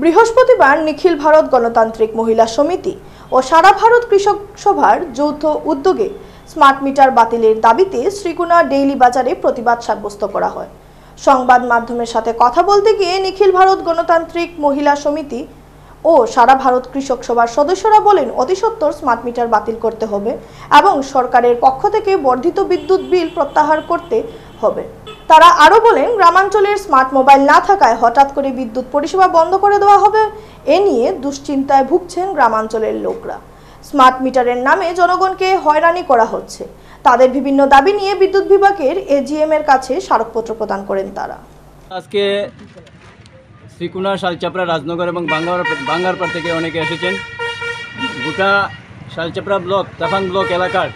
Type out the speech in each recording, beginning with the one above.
বৃহস্পতিবার নিখিল ভারত গণতান্ত্রিক মহিলা সমিতি ও সারা ভারত কৃষক সভার যৌথ উদ্যোগে স্মার্ট মিটার বাতিলের দাবিতে শ্রীকুনা ডেইলি বাজারে প্রতিবাদ সাব্যস্ত করা হয়। সংবাদ মাধ্যমের সাথে কথা বলতে গিয়ে নিখিল ভারত গণতান্ত্রিক মহিলা সমিতি ও সারা ভারত কৃষক সভার সদস্যরা বলেন, অতি সত্বর স্মার্ট মিটার বাতিল করতে হবে এবং সরকারের পক্ষ থেকে বর্ধিত বিদ্যুৎ বিল প্রত্যাহার করতে হবে। তারা আরো বলেন, গ্রামাঞ্চলের স্মার্ট মোবাইল না থাকায় হঠাৎ করে বিদ্যুৎ পরিষেবা বন্ধ করে দেওয়া হবে। এ নিয়ে দুশ্চিন্তায় ভুগছেন গ্রামাঞ্চলের লোকরা। স্মার্ট মিটারের নামে জনগণকে হয়রানি করা হচ্ছে। তাদের বিভিন্ন দাবি নিয়ে বিদ্যুৎ বিভাগের এজিএম এর কাছে স্মারকপত্র প্রদান করেন তারা। আজকে শ্রীকুনা, শালচাপড়া, রাজনগর এবং বাঙ্গারপাড় থেকে অনেকে এসেছেন। গোটা শালচাপড়া ব্লক, তাফাং ব্লক এলাকার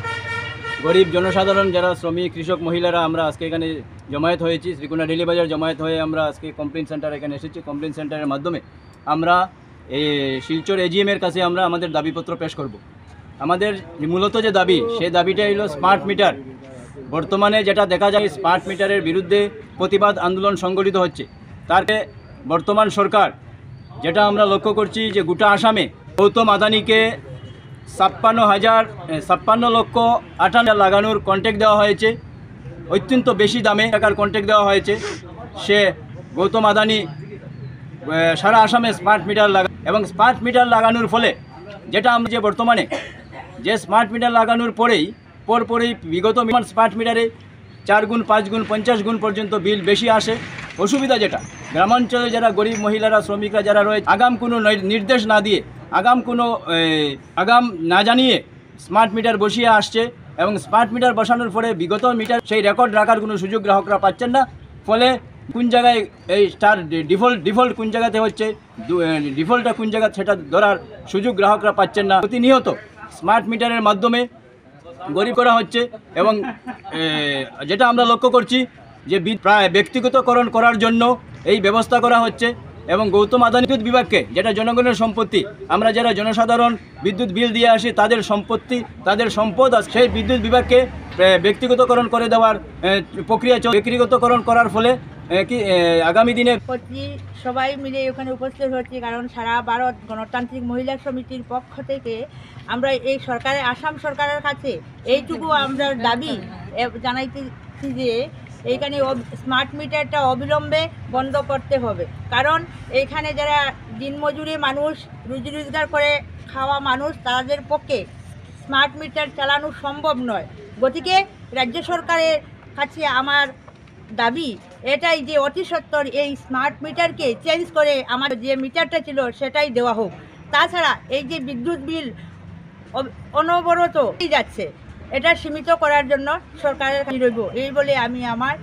গরিব জনসাধারণ যারা শ্রমিক, কৃষক, মহিলারা আমরা আজকে এখানে জমায়েত হয়েছি। শ্রীকুনা ডেইলি বাজার জমায়েত হয়ে আমরা আজকে কমপ্লেন সেন্টার এখানে এসেছি। কমপ্লেন সেন্টারের মাধ্যমে আমরা এই শিলচর এজিএমের কাছে আমরা আমাদের দাবিপত্র পেশ করব। আমাদের মূলত যে দাবি, সেই দাবিটা হলো স্মার্ট মিটার। বর্তমানে যেটা দেখা যায়, স্মার্ট মিটারের বিরুদ্ধে প্রতিবাদ আন্দোলন সংগঠিত হচ্ছে। তার বর্তমান সরকার যেটা আমরা লক্ষ্য করছি যে গোটা আসামে গৌতম আদানিকে 56,58,58,58,000 লাগানোর কন্ট্রাক্ট দেওয়া হয়েছে। অত্যন্ত বেশি দামে টাকার কন্ট্রাক্ট দেওয়া হয়েছে। সে গৌতম আদানি সারা আসামে স্মার্ট মিটার এবং স্মার্ট মিটার লাগানোর ফলে যেটা আমরা যে বর্তমানে যে স্মার্ট মিটার লাগানোর পরেই বিগত স্মার্ট মিটারে 4 গুণ, 5 গুণ, 50 গুণ পর্যন্ত বিল বেশি আসে। অসুবিধা যেটা গ্রামাঞ্চলে যারা গরিব মহিলারা, শ্রমিকরা যারা রয়েছে, আগাম কোনো নির্দেশ না দিয়ে, আগাম না জানিয়ে স্মার্ট মিটার বসিয়ে আসছে এবং স্মার্ট মিটার বসানোর পরে বিগত মিটার সেই রেকর্ড রাখার কোনো সুযোগ গ্রাহকরা পাচ্ছেন না। ফলে কোন জায়গায় এই স্টার ডিফল্ট কোন জায়গাতে হচ্ছে, ডিফল্টটা কোন জায়গা সেটা ধরার সুযোগ গ্রাহকরা পাচ্ছেন না। প্রতিনিয়ত স্মার্ট মিটারের মাধ্যমে গরিব করা হচ্ছে এবং যেটা আমরা লক্ষ্য করছি যে প্রায় ব্যক্তিগতকরণ করার জন্য এই ব্যবস্থা করা হচ্ছে এবং গৌতম আদানি বিদ্যুৎ বিভাগকে, যেটা জনগণের সম্পত্তি, আমরা যারা জনসাধারণ বিদ্যুৎ বিল দিয়ে আসি, তাদের সম্পত্তি, তাদের সম্পদ, সেই বিদ্যুৎ বিভাগকে ব্যক্তিগতকরণ করে দেওয়ার প্রক্রিয়া ব্যক্তিগতকরণ করার ফলে কি আগামী দিনে সবাই মিলে ওখানে উপস্থিত হচ্ছে। কারণ সারা ভারত গণতান্ত্রিক মহিলা সমিতির পক্ষ থেকে আমরা এই সরকারের, আসাম সরকারের কাছে এইটুকু আমরা দাবি জানাইতেছি যে এইখানে স্মার্ট মিটারটা অবিলম্বে বন্ধ করতে হবে। কারণ এইখানে যারা দিনমজুরি মানুষ, রুজি রোজগার করে খাওয়া মানুষ, তাদের পক্ষে স্মার্ট মিটার চালানো সম্ভব নয়। গতিকে রাজ্য সরকারের কাছে আমার দাবি এটাই যে অতি সত্বর এই স্মার্ট মিটারকে চেঞ্জ করে আমার যে মিটারটা ছিল সেটাই দেওয়া হোক। তাছাড়া এই যে বিদ্যুৎ বিল অনবরত যাচ্ছে, এটা সীমিত করার জন্য সরকারের কাছে রইব, এই বলে আমি আমার